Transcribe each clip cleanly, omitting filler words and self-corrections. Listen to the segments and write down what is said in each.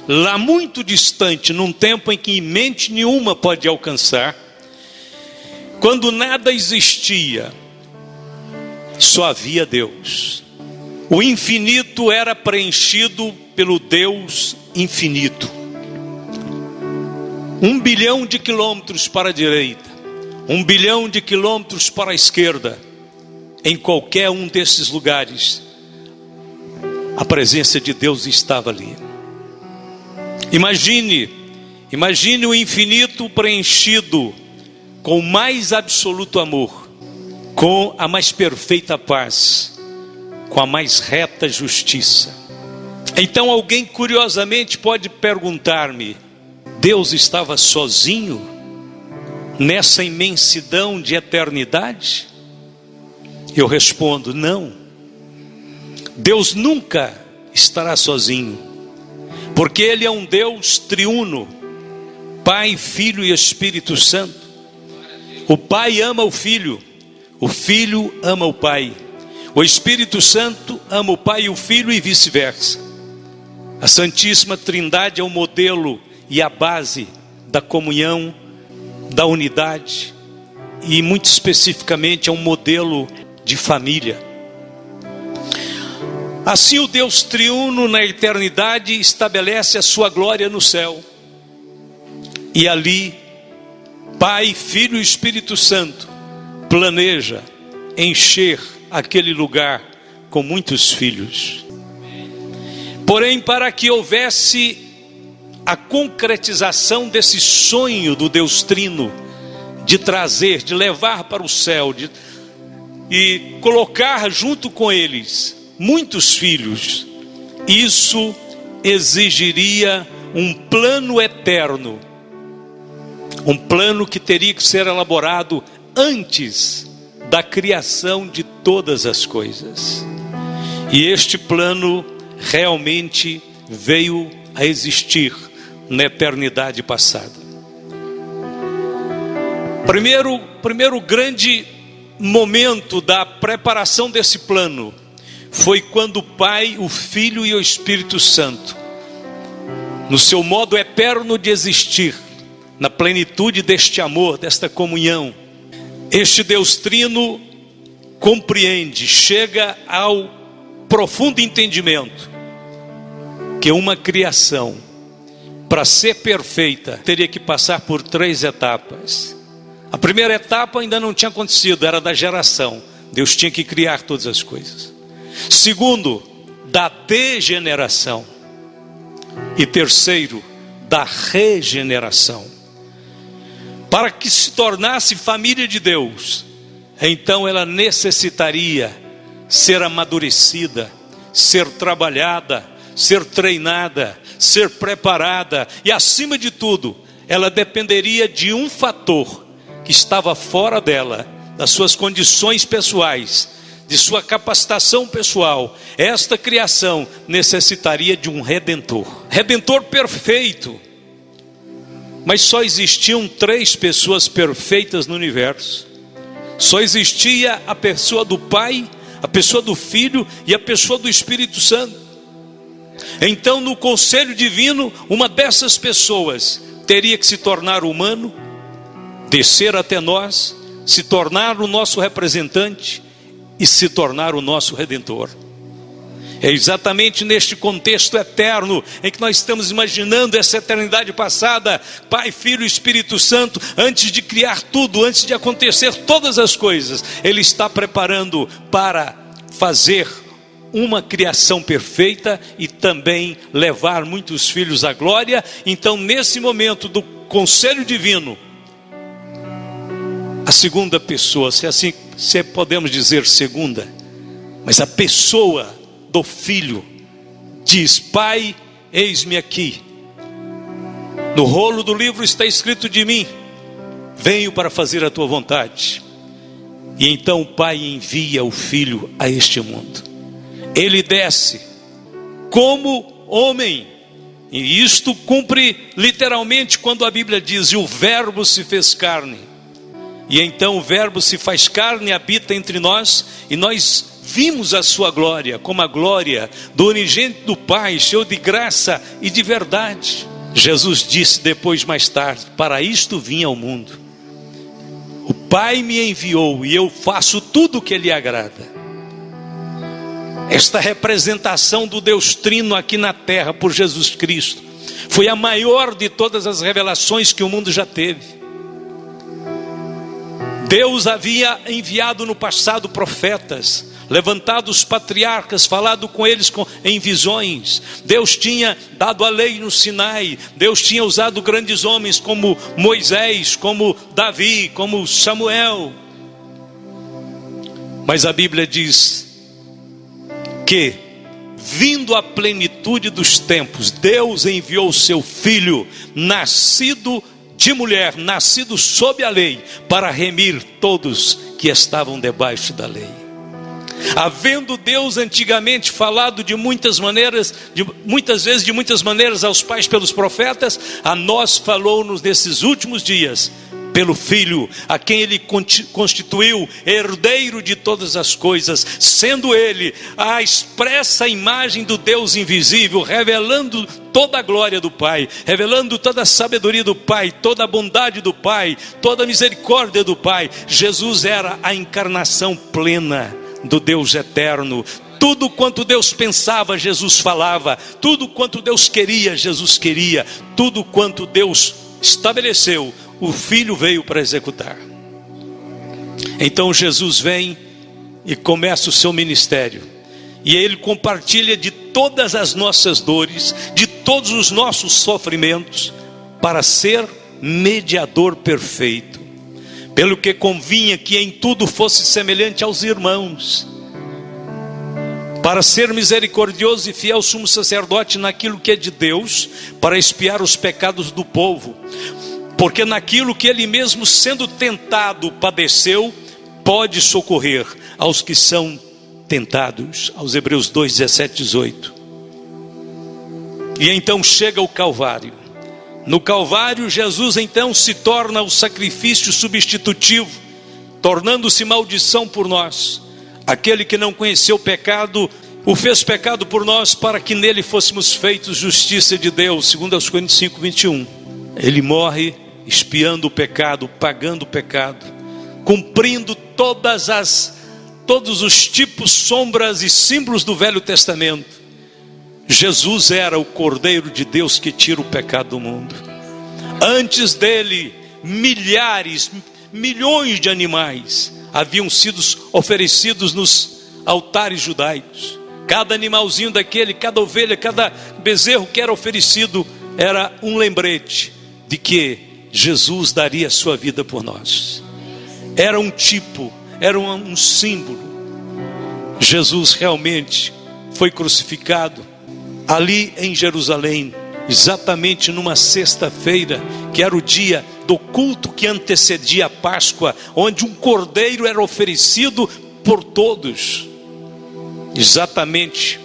lá muito distante, num tempo em que mente nenhuma pode alcançar, quando nada existia, só havia Deus. O infinito era preenchido pelo Deus infinito. 1 bilhão de quilômetros para a direita, 1 bilhão de quilômetros para a esquerda, em qualquer um desses lugares, a presença de Deus estava ali. Imagine o infinito preenchido com o mais absoluto amor, com a mais perfeita paz, com a mais reta justiça. Então alguém curiosamente pode perguntar-me: Deus estava sozinho nessa imensidão de eternidade? Eu respondo: não. Deus nunca estará sozinho, porque Ele é um Deus triuno, Pai, Filho e Espírito Santo. O Pai ama o Filho ama o Pai, o Espírito Santo ama o Pai e o Filho e vice-versa. A Santíssima Trindade é o modelo e a base da comunhão, da unidade, e muito especificamente é um modelo de família. Assim o Deus triuno na eternidade estabelece a sua glória no céu, e ali Pai, Filho e Espírito Santo planeja encher aquele lugar com muitos filhos. Porém, para que houvesse a concretização desse sonho do Deus Trino, de trazer, de levar para o céu, e colocar junto com eles muitos filhos, isso exigiria um plano eterno, um plano que teria que ser elaborado antes da criação de todas as coisas. E este plano realmente veio a existir na eternidade passada. Primeiro grande momento da preparação desse plano foi quando o Pai, o Filho e o Espírito Santo, no seu modo eterno de existir, na plenitude deste amor, desta comunhão, este Deus Trino compreende, chega ao profundo entendimento que uma criação, para ser perfeita, teria que passar por 3 etapas. A primeira etapa ainda não tinha acontecido, era da geração. Deus tinha que criar todas as coisas. Segundo, da degeneração. E terceiro, da regeneração. Para que se tornasse família de Deus, então ela necessitaria ser amadurecida, ser trabalhada, ser treinada, ser preparada, e acima de tudo, ela dependeria de um fator que estava fora dela, das suas condições pessoais, de sua capacitação pessoal. Esta criação necessitaria de um redentor perfeito. Mas só existiam 3 pessoas perfeitas no universo. Só existia a pessoa do Pai, a pessoa do Filho e a pessoa do Espírito Santo. Então, no conselho divino, uma dessas pessoas teria que se tornar humano, descer até nós, se tornar o nosso representante e se tornar o nosso redentor. É exatamente neste contexto eterno em que nós estamos imaginando essa eternidade passada, Pai, Filho e Espírito Santo, antes de criar tudo, antes de acontecer todas as coisas, Ele está preparando para fazer uma criação perfeita e também levar muitos filhos à glória. Então, nesse momento do conselho divino, a segunda pessoa, se podemos dizer segunda, mas a pessoa do Filho diz: Pai, eis-me aqui, no rolo do livro está escrito de mim, venho para fazer a tua vontade. E então o Pai envia o Filho a este mundo. Ele desce como homem, e isto cumpre literalmente quando a Bíblia diz: e o Verbo se fez carne. E então o Verbo se faz carne, habita entre nós, e nós vimos a sua glória, como a glória do unigênito do Pai, cheio de graça e de verdade. Jesus disse depois, mais tarde: para isto vim ao mundo. O Pai me enviou e eu faço tudo o que lhe agrada. Esta representação do Deus Trino aqui na terra por Jesus Cristo foi a maior de todas as revelações que o mundo já teve. Deus havia enviado no passado profetas, levantado os patriarcas, falado com eles em visões. Deus tinha dado a lei no Sinai. Deus tinha usado grandes homens como Moisés, como Davi, como Samuel. Mas a Bíblia diz que, vindo a plenitude dos tempos, Deus enviou o seu Filho, nascido de mulher, nascido sob a lei, para remir todos que estavam debaixo da lei. Havendo Deus antigamente falado de muitas maneiras, muitas vezes de muitas maneiras aos pais pelos profetas, a nós falou-nos nesses últimos dias pelo Filho, a quem Ele constituiu herdeiro de todas as coisas, sendo Ele a expressa imagem do Deus invisível, revelando toda a glória do Pai, revelando toda a sabedoria do Pai, toda a bondade do Pai, toda a misericórdia do Pai. Jesus era a encarnação plena do Deus eterno. Tudo quanto Deus pensava, Jesus falava. Tudo quanto Deus queria, Jesus queria. Tudo quanto Deus estabeleceu, o Filho veio para executar. Então Jesus vem e começa o seu ministério, e Ele compartilha de todas as nossas dores, de todos os nossos sofrimentos, para ser mediador perfeito, pelo que convinha que em tudo fosse semelhante aos irmãos, para ser misericordioso e fiel sumo sacerdote naquilo que é de Deus, para expiar os pecados do povo, porque naquilo que Ele mesmo, sendo tentado, padeceu, pode socorrer aos que são tentados. Aos Hebreus 2, 17, 18. E então chega o Calvário. No Calvário, Jesus então se torna o sacrifício substitutivo, tornando-se maldição por nós. Aquele que não conheceu o pecado, o fez pecado por nós, para que nele fôssemos feitos justiça de Deus, segundo aos Coríntios 5, 21. Ele morre expiando o pecado, pagando o pecado, cumprindo todos os tipos, sombras e símbolos do Velho Testamento. Jesus era o Cordeiro de Deus que tira o pecado do mundo. Antes dele, milhões de animais haviam sido oferecidos nos altares judaicos. Cada animalzinho daquele, cada ovelha, cada bezerro que era oferecido, era um lembrete de que Jesus daria a sua vida por nós. Era um tipo, era um símbolo. Jesus realmente foi crucificado ali em Jerusalém, exatamente numa sexta-feira, que era o dia do culto que antecedia a Páscoa, onde um cordeiro era oferecido por todos. Exatamente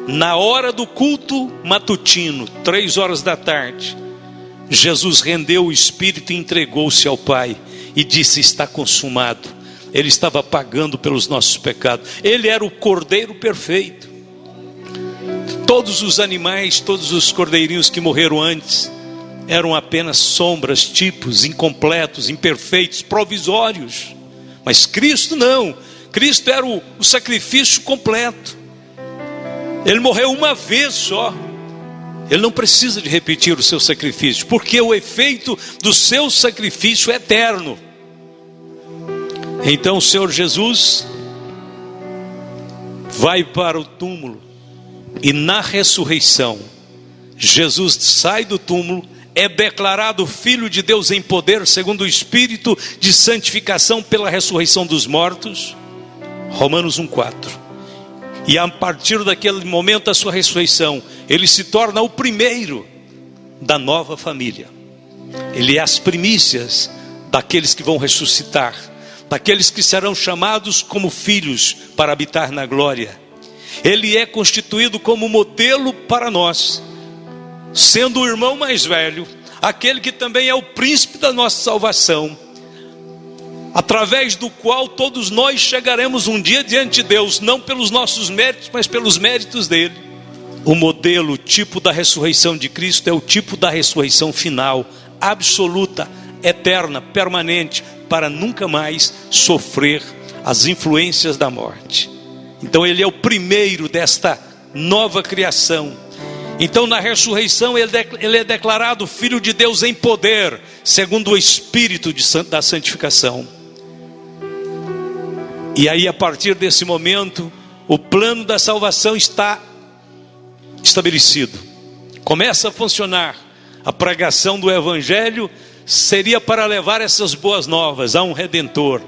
na hora do culto matutino, 3 horas da tarde, Jesus rendeu o Espírito e entregou-se ao Pai e disse: está consumado. Ele estava pagando pelos nossos pecados. Ele era o Cordeiro perfeito. Todos os animais, todos os cordeirinhos que morreram antes, eram apenas sombras, tipos, incompletos, imperfeitos, provisórios. Mas Cristo não. Cristo era o sacrifício completo. Ele morreu uma vez só. Ele não precisa de repetir o seu sacrifício, porque o efeito do seu sacrifício é eterno. Então o Senhor Jesus vai para o túmulo, e na ressurreição, Jesus sai do túmulo, é declarado Filho de Deus em poder, segundo o Espírito de santificação pela ressurreição dos mortos. Romanos 1,4. E a partir daquele momento da sua ressurreição, Ele se torna o primeiro da nova família. Ele é as primícias daqueles que vão ressuscitar, daqueles que serão chamados como filhos para habitar na glória. Ele é constituído como modelo para nós, sendo o irmão mais velho, aquele que também é o príncipe da nossa salvação. através do qual todos nós chegaremos um dia diante de Deus, não pelos nossos méritos, mas pelos méritos dele. O modelo, o tipo da ressurreição de Cristo é o tipo da ressurreição final, absoluta, eterna, permanente, para nunca mais sofrer as influências da morte. Então ele é o primeiro desta nova criação. Então na ressurreição ele é declarado Filho de Deus em poder, segundo o Espírito da santificação. E aí, a partir desse momento, o plano da salvação está estabelecido. Começa a funcionar. A pregação do Evangelho seria para levar essas boas novas a um Redentor.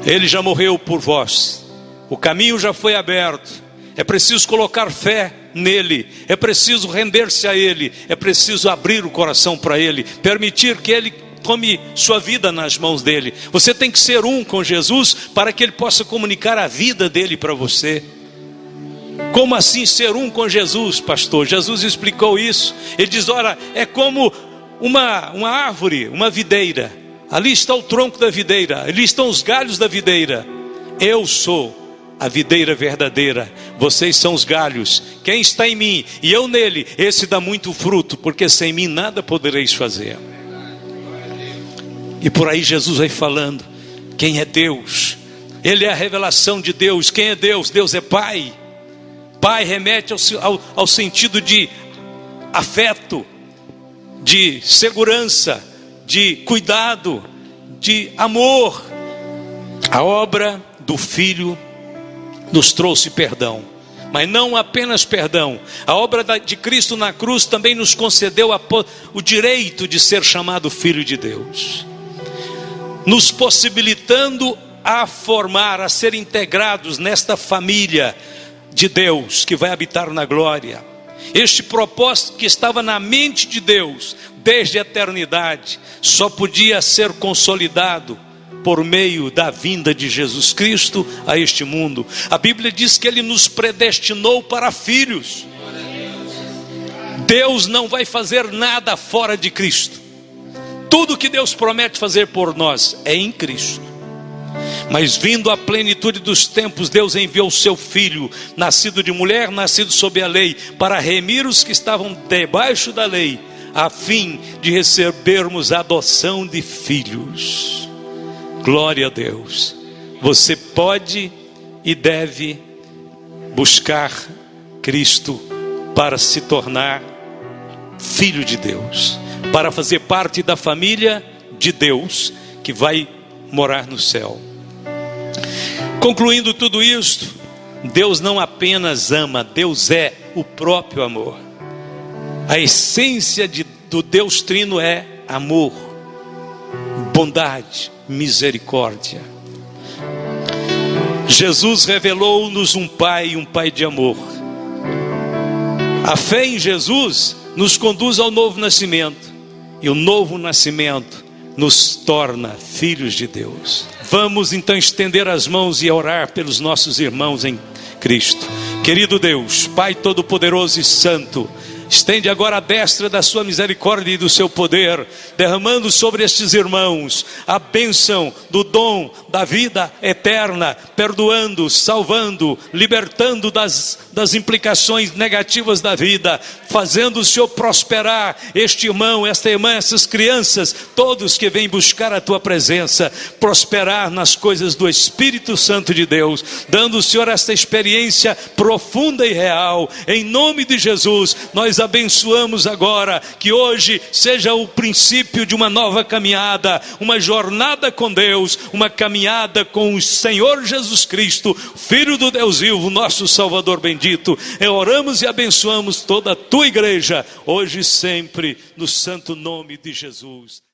Ele já morreu por vós. O caminho já foi aberto. É preciso colocar fé nele. É preciso render-se a ele. É preciso abrir o coração para ele. Permitir que ele tome sua vida nas mãos dele. Você tem que ser um com Jesus para que ele possa comunicar a vida dele para você. Como assim ser um com Jesus, pastor? Jesus explicou isso. Ele diz, ora, é como uma árvore, uma videira. Ali está o tronco da videira, ali estão os galhos da videira. Eu sou a videira verdadeira, vocês são os galhos. Quem está em mim e eu nele, esse dá muito fruto, porque sem mim nada podereis fazer. E por aí Jesus vai falando quem é Deus. Ele é a revelação de Deus. Quem é Deus? Deus é Pai. Pai remete ao sentido de afeto, de segurança, de cuidado, de amor. A obra do Filho nos trouxe perdão, mas não apenas perdão. A obra de Cristo na cruz também nos concedeu o direito de ser chamado Filho de Deus, nos possibilitando a formar, a ser integrados nesta família de Deus que vai habitar na glória. Este propósito que estava na mente de Deus desde a eternidade só podia ser consolidado por meio da vinda de Jesus Cristo a este mundo. A Bíblia diz que ele nos predestinou para filhos. Deus não vai fazer nada fora de Cristo. Tudo que Deus promete fazer por nós é em Cristo. Mas vindo à plenitude dos tempos, Deus enviou o seu Filho, nascido de mulher, nascido sob a lei, para remir os que estavam debaixo da lei, a fim de recebermos a adoção de filhos. Glória a Deus. Você pode e deve buscar Cristo para se tornar filho de Deus, para fazer parte da família de Deus que vai morar no céu. Concluindo tudo isto, Deus não apenas ama, Deus é o próprio amor. A essência do Deus Trino é amor, bondade, misericórdia. Jesus revelou-nos um Pai de amor. A fé em Jesus nos conduz ao novo nascimento, e o novo nascimento nos torna filhos de Deus. Vamos então estender as mãos e orar pelos nossos irmãos em Cristo. Querido Deus, Pai Todo-Poderoso e Santo, estende agora a destra da sua misericórdia e do seu poder, derramando sobre estes irmãos a bênção do dom da vida eterna, perdoando, salvando, libertando das implicações negativas da vida, fazendo o Senhor prosperar este irmão, esta irmã, essas crianças, todos que vêm buscar a tua presença, prosperar nas coisas do Espírito Santo de Deus, dando ao Senhor esta experiência profunda e real. Em nome de Jesus, nós abençoamos agora, que hoje seja o princípio de uma nova caminhada, uma jornada com Deus, uma caminhada com o Senhor Jesus Cristo, Filho do Deus vivo, nosso Salvador bendito. Oramos e abençoamos toda a tua igreja, hoje e sempre, no santo nome de Jesus.